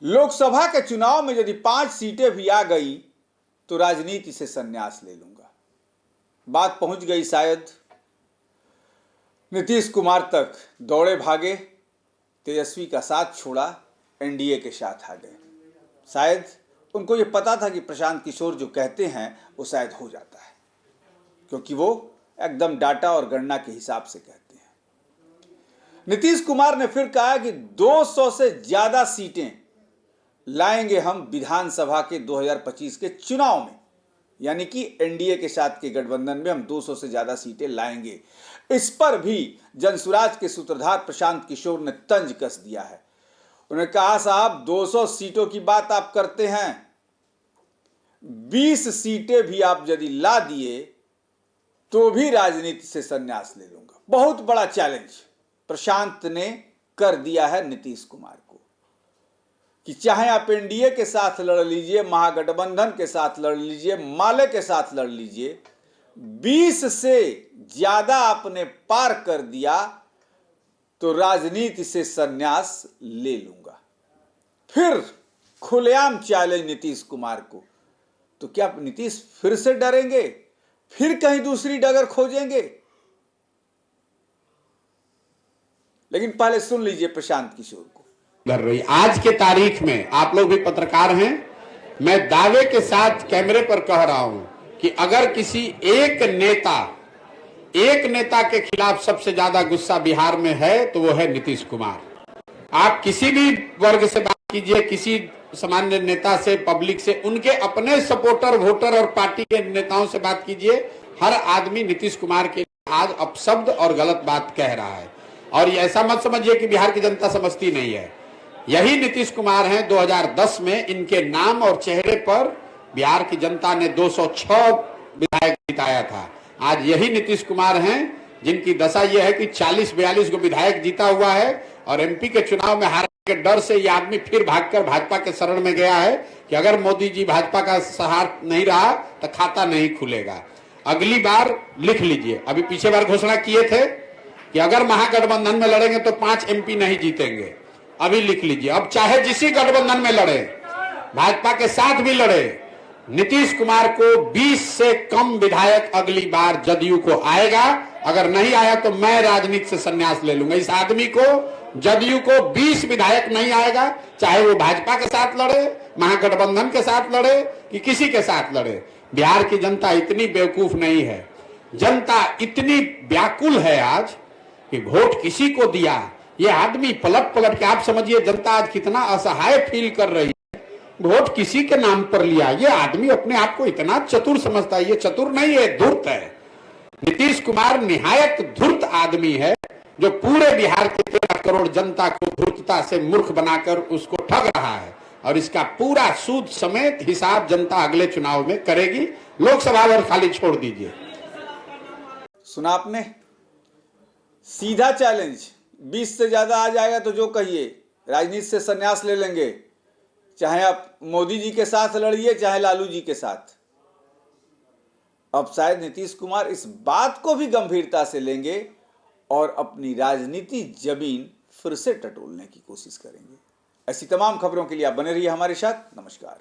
लोकसभा के चुनाव में यदि 5 सीटें भी आ गई तो राजनीति से संन्यास ले लूंगा। बात पहुंच गई शायद नीतीश कुमार तक। दौड़े भागे, तेजस्वी का साथ छोड़ा, एनडीए के साथ आ गए। शायद उनको ये पता था कि प्रशांत किशोर जो कहते हैं वो शायद हो जाता है, क्योंकि वो एकदम डाटा और गणना के हिसाब से कहते हैं। नीतीश कुमार ने फिर कहा कि 200 से ज्यादा सीटें लाएंगे हम विधानसभा के 2025 के चुनाव में, यानी कि एनडीए के साथ के गठबंधन में हम 200 से ज्यादा सीटें लाएंगे। इस पर भी जनसुराज के सूत्रधार प्रशांत किशोर ने तंज कस दिया है। उन्होंने कहा, साहब 200 सीटों की बात आप करते हैं, 20 सीटें भी आप यदि ला दिए तो भी राजनीति से संन्यास ले लूंगा। बहुत बड़ा चैलेंज प्रशांत ने कर दिया है नीतीश कुमार को कि चाहे आप एनडीए के साथ लड़ लीजिए, महागठबंधन के साथ लड़ लीजिए, माले के साथ लड़ लीजिए, 20 से ज्यादा आपने पार कर दिया तो राजनीति से संन्यास ले लूंगा। फिर खुलेआम चैलेंज नीतीश कुमार को। तो क्या नीतीश फिर से डरेंगे, फिर कहीं दूसरी डगर खोजेंगे? लेकिन पहले सुन लीजिए प्रशांत किशोर को। कर रही आज के तारीख में, आप लोग भी पत्रकार हैं, मैं दावे के साथ कैमरे पर कह रहा हूं कि अगर किसी एक नेता के खिलाफ सबसे ज्यादा गुस्सा बिहार में है तो वो है नीतीश कुमार। आप किसी भी वर्ग से बात कीजिए, किसी सामान्य नेता से, पब्लिक से, उनके अपने सपोर्टर, वोटर और पार्टी के नेताओं से बात कीजिए, हर आदमी नीतीश कुमार के आज अपशब्द और गलत बात कह रहा है। और ये ऐसा मत समझिए कि बिहार की जनता समझती नहीं है। यही नीतीश कुमार हैं 2010 में, इनके नाम और चेहरे पर बिहार की जनता ने 206 विधायक जिताया था। आज यही नीतीश कुमार हैं जिनकी दशा यह है कि 40-42 को विधायक जीता हुआ है और एमपी के चुनाव में हारने के डर से यह आदमी फिर भागकर भाजपा के शरण में गया है कि अगर मोदी जी भाजपा का सहारा नहीं रहा तो खाता नहीं खुलेगा। अगली बार लिख लीजिए, अभी पीछे बार घोषणा किए थे कि अगर महागठबंधन में लड़ेंगे तो 5 एमपी नहीं जीतेंगे। अभी लिख लीजिए, अब चाहे जिसी गठबंधन में लड़े, भाजपा के साथ भी लड़े, नीतीश कुमार को 20 से कम विधायक अगली बार जदयू को आएगा। अगर नहीं आया तो मैं राजनीति से संन्यास ले लूंगा। इस आदमी को, जदयू को 20 विधायक नहीं आएगा, चाहे वो भाजपा के साथ लड़े, महागठबंधन के साथ लड़े कि किसी के साथ लड़े। बिहार की जनता इतनी बेवकूफ नहीं है, जनता इतनी व्याकुल है आज कि वोट किसी को दिया। ये आदमी पलट पलट के, आप समझिए जनता आज कितना असहाय फील कर रही है, वोट किसी के नाम पर लिया। ये आदमी अपने आप को इतना चतुर समझता है। ये चतुर नहीं है, धूर्त है। नीतीश कुमार निहायत धूर्त आदमी है जो पूरे बिहार के 13 करोड़ जनता को धूर्तता से मूर्ख बनाकर उसको ठग रहा है। और इसका पूरा सूद समेत हिसाब जनता अगले चुनाव में करेगी। लोकसभा और खाली छोड़ दीजिए। सुना आपने, सीधा चैलेंज। 20 से ज्यादा आ जाएगा तो जो कहिए, राजनीति से संन्यास ले लेंगे, चाहे आप मोदी जी के साथ लड़िए, चाहे लालू जी के साथ। अब शायद नीतीश कुमार इस बात को भी गंभीरता से लेंगे और अपनी राजनीति जमीन फिर से टटोलने की कोशिश करेंगे। ऐसी तमाम खबरों के लिए आप बने रहिए हमारे साथ। नमस्कार।